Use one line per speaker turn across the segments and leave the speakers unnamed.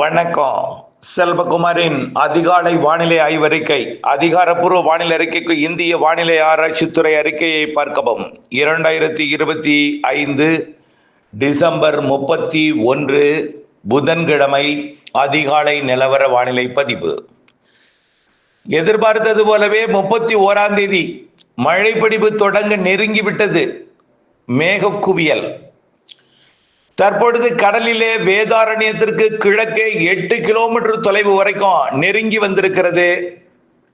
வணக்கம். செல்வகுமாரின் அதிகாலை வானிலை ஆய்வறிக்கை. அதிகாரப்பூர்வ வானிலை அறிக்கைக்கு இந்திய வானிலை ஆராய்ச்சித்துறை அறிக்கையை பார்க்கவும். 2025 டிசம்பர் 31 புதன்கிழமை அதிகாலை நிலவர வானிலை பதிவு. எதிர்பார்த்தது போலவே 31ஆம் தேதி மழை பொழிவு தொடங்க நெருங்கிவிட்டது. மேக குவியல் தற்பொழுது கடலிலே வேதாரண்யத்திற்கு கிழக்கே 8 கிலோமீட்டர் தொலைவு வரைக்கும் நெருங்கி வந்திருக்கிறது.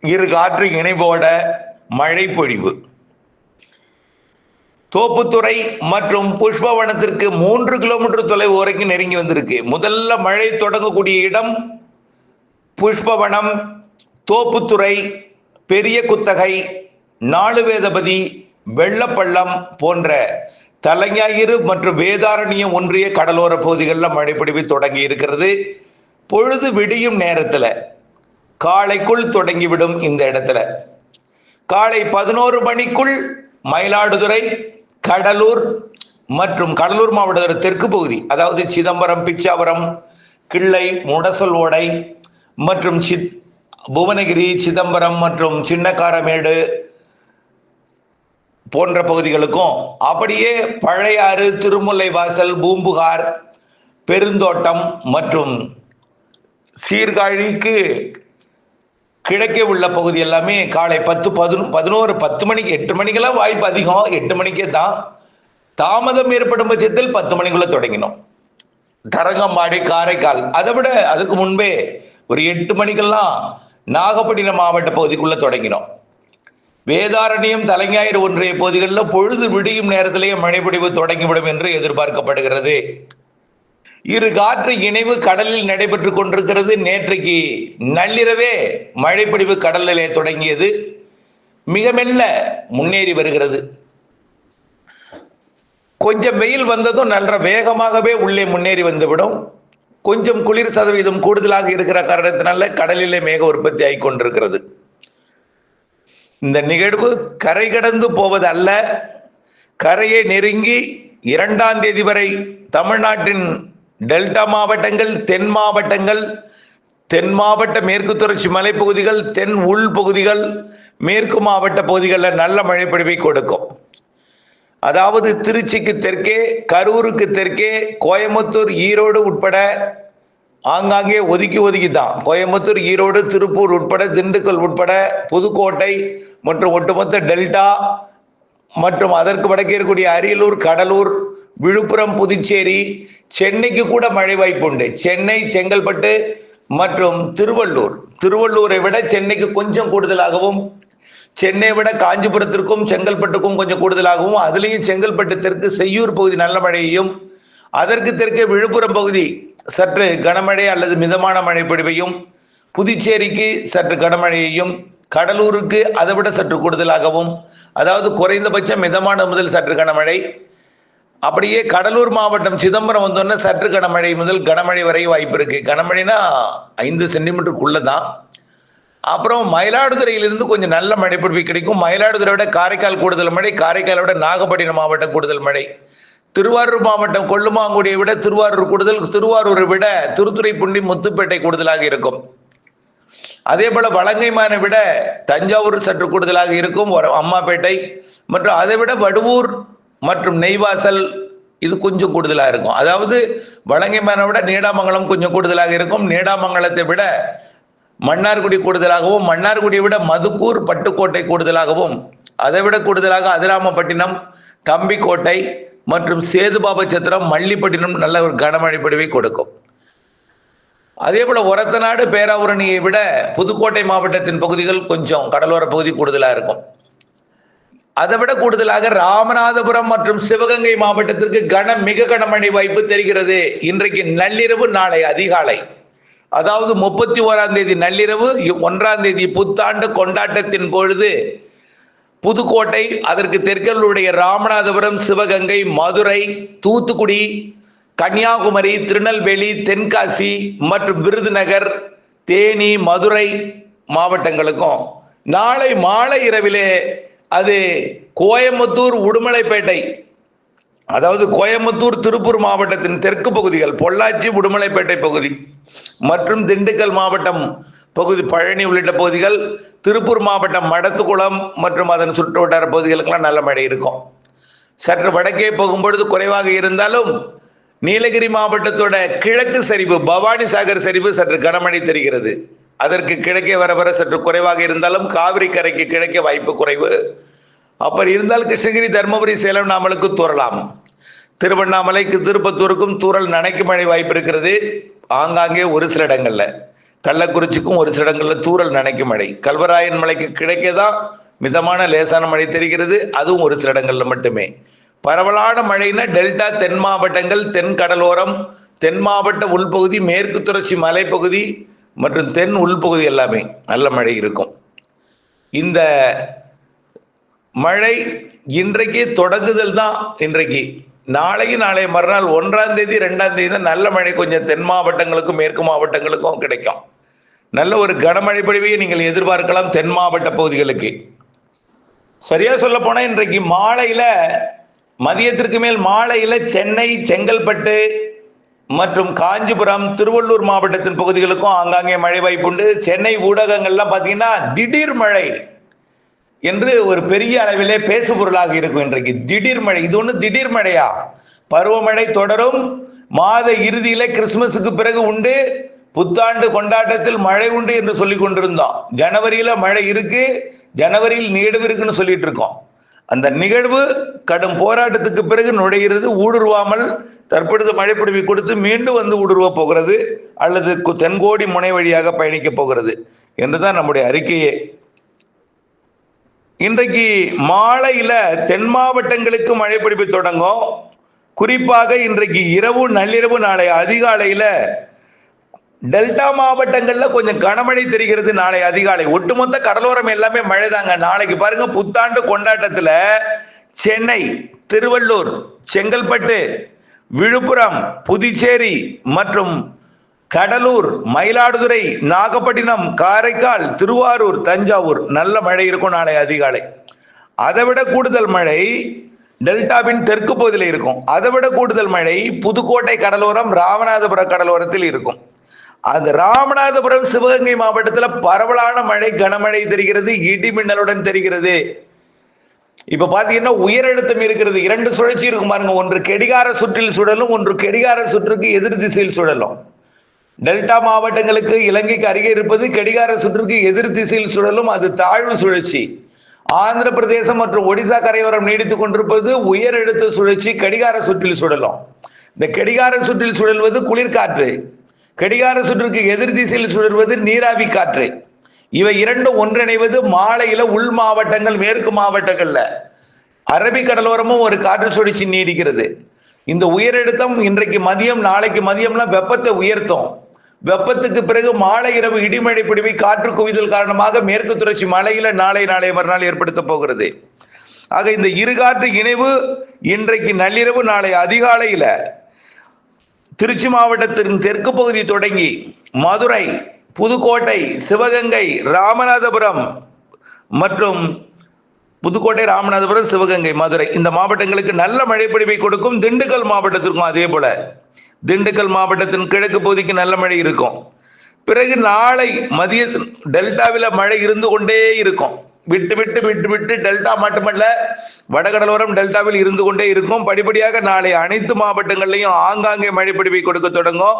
இரு காற்று இணைவோட மழை பொழிவு. தோப்புத்துறை மற்றும் புஷ்பவனத்திற்கு 3 கிலோமீட்டர் தொலைவு வரைக்கும் நெருங்கி வந்திருக்கு. முதல்ல மழை தொடங்கக்கூடிய இடம் புஷ்பவனம், தோப்புத்துறை, பெரிய குத்தகை, நாலுவேதபதி, வெள்ளப்பள்ளம் போன்ற தலைஞாயிறு மற்றும் வேதாரண்யம் ஒன்றிய கடலோர பகுதிகளில் மழைப்பொழிவு தொடங்கி இருக்கிறது. பொழுது விடியும் நேரத்தில் காலைக்குள் தொடங்கிவிடும். இந்த இடத்துல காலை 11 மணிக்குள் மயிலாடுதுறை, கடலூர் மற்றும் கடலூர் மாவட்ட தெற்கு பகுதி, அதாவது சிதம்பரம், பிச்சாவரம், கிள்ளை, முடசல் ஓடை மற்றும் புவனகிரி, சிதம்பரம் மற்றும் சின்னக்காரமேடு போன்ற பகுதிகளுக்கும், அப்படியே பழையாறு, திருமுல்லை வாசல், பூம்புகார், பெருந்தோட்டம் மற்றும் சீர்காழிக்கு கிழக்கே உள்ள பகுதி எல்லாமே காலை 10 மணிக்கு 8 மணிக்கெல்லாம் வாய்ப்பு அதிகம். 8 மணிக்கே தான். தாமதம் ஏற்படும் பட்சத்தில் 10 மணிக்குள்ள தொடங்கினோம். தரங்கம்பாடி, காரைக்கால், அதை விட அதுக்கு முன்பே ஒரு 8 மணிக்கெல்லாம் நாகப்பட்டினம் மாவட்ட பகுதிக்குள்ள தொடங்கினோம். வேதாரண்யம், தலைஞாயிறு ஒன்றிய பகுதிகளில் பொழுது விடியும் நேரத்திலேயே மழைப்பொழிவு தொடங்கிவிடும் என்று எதிர்பார்க்கப்படுகிறது. இரு காற்று இணைவு கடலில் நடைபெற்றுக் கொண்டிருக்கிறது. நேற்றைக்கு நள்ளிரவே மழைப்பொழிவு கடலிலே தொடங்கியது. மிக மெல்ல முன்னேறி வருகிறது. கொஞ்சம் வெயில் வந்ததும் நல்ல வேகமாகவே உள்ளே முன்னேறி வந்துவிடும். கொஞ்சம் குளிர் சதவீதம் கூடுதலாக இருக்கிற காரணத்தினால கடலிலே மேக உற்பத்தி ஆகி கொண்டிருக்கிறது. இந்த நிகழ்வு கரை கடந்து போவது அல்ல. கரையை நெருங்கி 2ஆம் தேதி வரை தமிழ்நாட்டின் டெல்டா மாவட்டங்கள், தென் மாவட்டங்கள், தென் மாவட்ட மேற்கு தொடர்ச்சி மலைப்பகுதிகள், தென் உள் பகுதிகள், மேற்கு மாவட்ட பகுதிகளில் நல்ல மழைப்பொழிவை கொடுக்கும். அதாவது திருச்சிக்கு தெற்கே, கரூருக்கு தெற்கே, கோயம்புத்தூர், ஈரோடு உட்பட ஆங்காங்கே ஒதுக்கி தான் கோயம்புத்தூர், ஈரோடு, திருப்பூர் உட்பட, திண்டுக்கல் உட்பட, புதுக்கோட்டை மற்றும் ஒட்டுமொத்த டெல்டா மற்றும் அதற்கு வடக்கே இருக்கக்கூடிய அரியலூர், கடலூர், விழுப்புரம், புதுச்சேரி, சென்னைக்கு கூட மழை வாய்ப்பு உண்டு. சென்னை, செங்கல்பட்டு மற்றும் திருவள்ளூரை விட சென்னைக்கு கொஞ்சம் கூடுதலாகவும், சென்னை விட காஞ்சிபுரத்திற்கும் செங்கல்பட்டுக்கும் கொஞ்சம் கூடுதலாகவும், அதுலேயும் செங்கல்பட்டு தெற்கு செய்யூர் பகுதி நல்ல மழையையும், அதற்கு தெற்கே விழுப்புரம் பகுதி சற்று கனமழை அல்லது மிதமான மழை பொழிவையும், புதுச்சேரிக்கு சற்று கனமழையையும், கடலூருக்கு அதை விட சற்று கூடுதலாகவும், அதாவது குறைந்தபட்சம் மிதமான முதல் சற்று கனமழை. அப்படியே கடலூர் மாவட்டம் சிதம்பரம் வந்தோன்னா சற்று கனமழை முதல் கனமழை வரை வாய்ப்பு இருக்கு. கனமழைனா 5 சென்டிமீட்டருக்குள்ள தான். அப்புறம் மயிலாடுதுறையிலிருந்து கொஞ்சம் நல்ல மழை பொழிவு கிடைக்கும். மயிலாடுதுறை விட காரைக்கால் கூடுதல் மழை, காரைக்காலை விட நாகப்பட்டினம் மாவட்டம் கூடுதல் மழை, திருவாரூர் மாவட்டம் கொல்லுமாங்குடியை விட திருவாரூர் கூடுதல், திருவாரூரை விட திருத்துறைப்பூண்டி, முத்துப்பேட்டை கூடுதலாக இருக்கும். அதே போல வலங்கைமானை விட தஞ்சாவூர் சற்று கூடுதலாக இருக்கும், அம்மாப்பேட்டை மற்றும் அதை விட வடுவூர் மற்றும் நெய்வாசல் இது கொஞ்சம் கூடுதலாக இருக்கும். அதாவது வலங்கைமானை விட நீடாமங்கலம் கொஞ்சம் கூடுதலாக இருக்கும். நீடாமங்கலத்தை விட மன்னார்குடி கூடுதலாகவும், மன்னார்குடியை விட மதுக்கூர், பட்டுக்கோட்டை கூடுதலாகவும், அதை விட கூடுதலாக அதிராமப்பட்டினம், தம்பிக்கோட்டை மற்றும் சேதுபாபச்சத்திரம், மல்லிப்பட்டினம் நல்ல ஒரு கனமழை பொழிவை கொடுக்கும். அதே போல ஒரத்தநாடு, பேராவூரணியை விட புதுக்கோட்டை மாவட்டத்தின் பகுதிகள் கொஞ்சம் கடலோர பகுதி கூடுதலாக இருக்கும். அதை விட கூடுதலாக ராமநாதபுரம் மற்றும் சிவகங்கை மாவட்டத்திற்கு மிக கனமழை வாய்ப்பு தெரிகிறது. இன்றைக்கு நள்ளிரவு, நாளை அதிகாலை, அதாவது 31ஆம் தேதி நள்ளிரவு, 1ஆம் தேதி புத்தாண்டு கொண்டாட்டத்தின் பொழுது புதுக்கோட்டை, அதற்கு தெற்குடைய ராமநாதபுரம், சிவகங்கை, மதுரை, தூத்துக்குடி, கன்னியாகுமரி, திருநெல்வேலி, தென்காசி மற்றும் விருதுநகர், தேனி, மதுரை மாவட்டங்களுக்கும் நாளை மாலை இரவிலே அது கோயம்புத்தூர், உடுமலைப்பேட்டை அதாவது கோயம்புத்தூர், திருப்பூர் மாவட்டத்தின் தெற்கு பகுதிகள், பொள்ளாச்சி, உடுமலைப்பேட்டை பகுதி மற்றும் திண்டுக்கல் மாவட்டம் பகுதி, பழனி உள்ளிட்ட பகுதிகள், திருப்பூர் மாவட்டம் மடத்துக்குளம் மற்றும் அதன் சுற்று வட்டார பகுதிகளுக்கெல்லாம் நல்ல மழை இருக்கும். சற்று வடக்கே போகும்பொழுது குறைவாக இருந்தாலும் நீலகிரி மாவட்டத்தோட கிழக்கு சரிவு, பவானி சாகர் சரிவு சற்று கனமழை தெரிகிறது. அதற்கு கிழக்கே வர வர சற்று குறைவாக இருந்தாலும் காவிரி கரைக்கு கிழக்கே வாய்ப்பு குறைவு. அப்படி இருந்தால் கிருஷ்ணகிரி, தருமபுரி, சேலம், நாமலுக்கு தூறலாம். திருவண்ணாமலைக்கு, திருப்பத்தூருக்கும் தூறல் நனைக்கும் மழை வாய்ப்பு இருக்கிறது. ஆங்காங்கே ஒரு சில இடங்கள்ல, கள்ளக்குறிச்சிக்கும் ஒரு சில இடங்கள்ல தூறல் நனைக்கும் மழை. கல்வராயன் மலைக்கு கிழக்கே தான் மிதமான லேசான மழை தெரிகிறது. அதுவும் ஒரு சில இடங்கள்ல மட்டுமே. பரவலான மழைனா டெல்டா, தென் மாவட்டங்கள், தென் கடலோரம், தென் மாவட்ட உள்பகுதி, மேற்கு தொடர்ச்சி மலைப்பகுதி மற்றும் தென் உள்பகுதி எல்லாமே நல்ல மழை இருக்கும். இந்த மழை இன்றைக்கு தொடங்குதல் தான். இன்றைக்கு நாளைய மறுநாள் 1ஆம் தேதி 2ஆம் தேதி தான் நல்ல மழை கொஞ்சம் தென் மாவட்டங்களுக்கும் மேற்கு மாவட்டங்களுக்கும் கிடைக்கும். நல்ல ஒரு கனமழை பொழிவை நீங்கள் எதிர்பார்க்கலாம் தென் மாவட்ட பகுதிகளுக்கு. சரியா சொல்ல போனா இன்றைக்கு மாலையில, மதியத்திற்கு மேல் மாலையில சென்னை, செங்கல்பட்டு மற்றும் காஞ்சிபுரம், திருவள்ளூர் மாவட்டத்தின் பகுதிகளுக்கும் ஆங்காங்கே மழை வாய்ப்புண்டு. சென்னை ஊடகங்கள்லாம் பார்த்தீங்கன்னா திடீர் மழை என்று ஒரு பெரிய அளவிலே பேசு பொருளாக இருக்கும். இன்றைக்கு திடீர் மழை. இது ஒண்ணு திடீர் மழையா? பருவமழை தொடரும். மாத இறுதியில கிறிஸ்துமஸுக்கு பிறகு உண்டு. புத்தாண்டு கொண்டாட்டத்தில் மழை உண்டு என்று சொல்லி கொண்டிருந்தோம். ஜனவரியில மழை இருக்கு, ஜனவரியில் நிகழ்வு இருக்குன்னு சொல்லிட்டு இருக்கோம். அந்த நிகழ்வு கடும் போராட்டத்துக்கு பிறகு நுழைகிறது. ஊடுருவாமல் தற்பொழுது மழைப்பொழிவை கொடுத்து மீண்டும் வந்து ஊடுருவ போகிறது, அல்லது தென்கோடி முனை வழியாக பயணிக்க போகிறது என்றுதான் நம்முடைய அறிக்கையே. இன்றைக்கு மாலையில தென் மாவட்டங்களுக்கு மழைப்பொழிவு தொடங்கும். குறிப்பாக இன்றைக்கு இரவு, நள்ளிரவு, நாளை அதிகாலையில டெல்டா மாவட்டங்கள்ல கொஞ்சம் கனமழை தெரிகிறது. நாளை அதிகாலை ஒட்டுமொத்த கடலோரம் எல்லாமே மழை தாங்க. நாளைக்கு பாருங்க, புத்தாண்டு கொண்டாட்டத்துல சென்னை, திருவள்ளூர், செங்கல்பட்டு, விழுப்புரம், புதுச்சேரி மற்றும் கடலூர், மயிலாடுதுறை, நாகப்பட்டினம், காரைக்கால், திருவாரூர், தஞ்சாவூர் நல்ல மழை இருக்கும் நாளை அதிகாலை. அதை விட கூடுதல் மழை டெல்டாவின் தெற்கு பகுதியில் இருக்கும். அதை விட கூடுதல் மழை புதுக்கோட்டை கடலோரம், ராமநாதபுரம் கடலோரத்தில் இருக்கும். அது ராமநாதபுரம், சிவகங்கை மாவட்டத்தில் பரவலான மழை, கனமழை தெரிகிறது, இடி மின்னலுடன் தெரிகிறது. இப்ப பாத்தீங்கன்னா உயரழுத்தம் இருக்கிறது. 2 சுழற்சி இருக்கும் பாருங்க. ஒன்று கெடிகார சுற்றில் சுழலும், ஒன்று கெடிகார சுற்றுக்கு எதிர் திசையில் சுழலும். டெல்டா மாவட்டங்களுக்கு, இலங்கைக்கு அருகே இருப்பது கெடிகார சுற்றுக்கு எதிர் திசையில் சுழலும், அது தாழ்வு சுழற்சி. ஆந்திர பிரதேசம் மற்றும் ஒடிசா கரையோரம் நீடித்துக் கொண்டிருப்பது உயர் அழுத்த சுழற்சி, கடிகார சுற்றில் சுழலும். இந்த கடிகார சுற்றில் சுழல்வது குளிர்காற்று, கடிகார சுற்றுக்கு எதிர் திசையில் சுழல்வது நீராவி காற்று. இவை இரண்டும் ஒன்றிணைவது மாலையில உள் மாவட்டங்கள், மேற்கு மாவட்டங்கள்ல அரபிக்கடலோரமும் ஒரு காற்று சுழற்சி நீடிக்கிறது. இந்த உயரழுத்தம் இன்றைக்கு மதியம், நாளைக்கு மதியம்லாம் வெப்பத்தை உயர்த்தும். வெப்பத்துக்கு பிறகு மாலை இரவு இடிமழை பிடிவி, காற்று குவிதல் காரணமாக மேற்கு தொடர்ச்சி மலையில நாளை மறுநாள் ஏற்படுத்த போகிறது. ஆக இந்த இரு காற்று இணைவு இன்றைக்கு நள்ளிரவு, நாளை அதிகாலையில திருச்சி மாவட்டத்தின் தெற்கு பகுதி தொடங்கி மதுரை, புதுக்கோட்டை, சிவகங்கை, ராமநாதபுரம் மற்றும் புதுக்கோட்டை, ராமநாதபுரம், சிவகங்கை, மதுரை இந்த மாவட்டங்களுக்கு நல்ல மழைப்பொழிவை கொடுக்கும். திண்டுக்கல் மாவட்டத்திற்கும் அதே போல. திண்டுக்கல் மாவட்டத்தின் கிழக்கு பகுதிக்கு நல்ல மழை இருக்கும். பிறகு நாளை மதிய டெல்டாவில் மழை இருந்து கொண்டே இருக்கும். விட்டு விட்டு விட்டு விட்டு டெல்டா மட்டுமல்ல, வடகடலோரம் டெல்டாவில் இருந்து கொண்டே இருக்கும். படிப்படியாக நாளை அனைத்து மாவட்டங்கள்லையும் ஆங்காங்கே மழைப்பொழிவை கொடுக்க தொடங்கும்.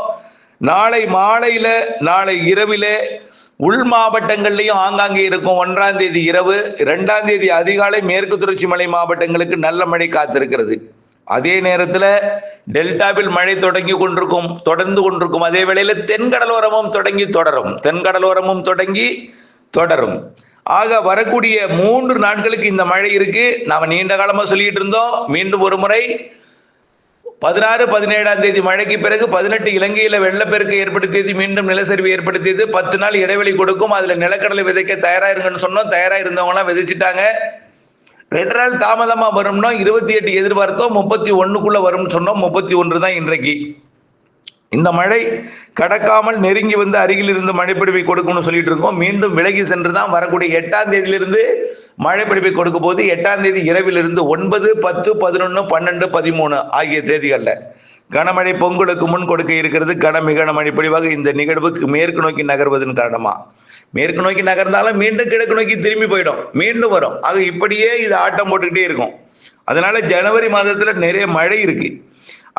நாளை மாலையில, நாளை இரவில உள் மாவட்டங்கள்லையும் ஆங்காங்கே இருக்கும். 1ஆம் தேதி இரவு, 2ஆம் தேதி அதிகாலை மேற்கு தொடர்ச்சி மலை மாவட்டங்களுக்கு நல்ல மழை காத்திருக்கிறது. அதே நேரத்தில் டெல்டாவில் மழை தொடர்ந்து கொண்டிருக்கும். அதே வேளையில தென்கடலோரமும் தொடங்கி தொடரும். ஆக வரக்கூடிய 3 நாட்களுக்கு இந்த மழை இருக்கு. நாம நீண்ட காலமா சொல்லிட்டு இருந்தோம். மீண்டும் ஒரு முறை 16, 17ஆம் தேதி மழைக்கு பிறகு 18 இலங்கையில வெள்ளப்பெருக்கு ஏற்படுத்தியது, மீண்டும் நிலச்சரிவு ஏற்படுத்தியது. 10 நாள் இடைவெளி கொடுக்கும். அதுல நிலக்கடலை விதைக்க தயாராயிருங்கன்னு சொன்னோம். தயாராயிருந்தவங்க எல்லாம் விதைச்சிட்டாங்க. 2 நாள் தாமதமா வரும்னா 28 எதிர்பார்த்தோம், 31க்குள்ள வரும்னு சொன்னோம். 31 தான் இன்றைக்கு. இந்த மழை கடக்காமல் நெருங்கி வந்து அருகில் இருந்து மழைப்பொழிவை கொடுக்கும்னு சொல்லிட்டு இருக்கோம். மீண்டும் விலகி சென்று தான் வரக்கூடிய 8ஆம் தேதியிலிருந்து மழை பிடிப்பை கொடுக்க போது 8ஆம் தேதி இரவிலிருந்து 9, 10, 11, 12, 13 ஆகிய தேதிகளில் கனமழை பொங்கலுக்கு முன் கொடுக்க இருக்கிறது. மிக கனமழை பொழிவாக இந்த நிகழ்வுக்கு மேற்கு நோக்கி நகர்வதன் காரணமா மேற்கு நோக்கி நகர்ந்தாலும் மீண்டும் கிழக்கு நோக்கி திரும்பி போயிடும், மீண்டும் வரும். ஆக இப்படியே இது ஆட்டம் போட்டுக்கிட்டே இருக்கும். அதனால ஜனவரி மாதத்துல நிறைய மழை இருக்கு.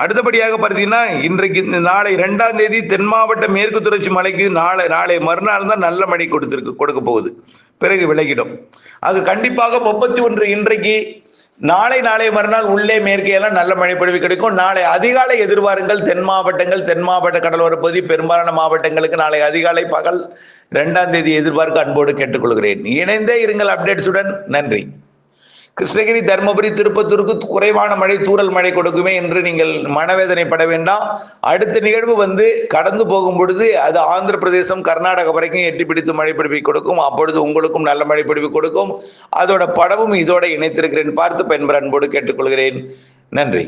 அடுத்தபடியாக பார்த்தீங்கன்னா இன்றைக்கு நாளை 2ஆம் தேதி தென் மாவட்ட மேற்கு தொடர்ச்சி மலைக்கு நாளை மறுநாள் தான் நல்ல மழை கொடுக்க போகுது, பிறகு விலகிடும். அது கண்டிப்பாக 31 இன்றைக்கு நாளை மறுநாள் உள்ளே மேற்கேயெல்லாம் நல்ல மழை பொழிவு கிடைக்கும். நாளை அதிகாலை எதிர்பாருங்கள். தென் மாவட்ட கடலோர பகுதி பெரும்பாலான மாவட்டங்களுக்கு நாளை அதிகாலை பகல் 2ஆம் தேதி எதிர்பார்க்க அன்போடு கேட்டுக்கொள்கிறேன். இணைந்தே இருங்கள் அப்டேட்ஸுடன். நன்றி. கிருஷ்ணகிரி, தருமபுரி, திருப்பத்தூருக்கு குறைவான மழை, தூறல் மழை கொடுக்குமே என்று நீங்கள் மனவேதனைப்பட வேண்டாம். அடுத்த நிகழ்வு கடந்து போகும் பொழுது அது ஆந்திர பிரதேசம், கர்நாடகா வரைக்கும் எட்டி பிடித்து மழை பொழிவை கொடுக்கும். அப்பொழுது உங்களுக்கும் நல்ல மழை பொழிவு கொடுக்கும். அதோட படமும் இதோட இணைத்திருக்கிறேன், பார்த்து பயன்பெற அன்போடு கேட்டுக்கொள்கிறேன். நன்றி.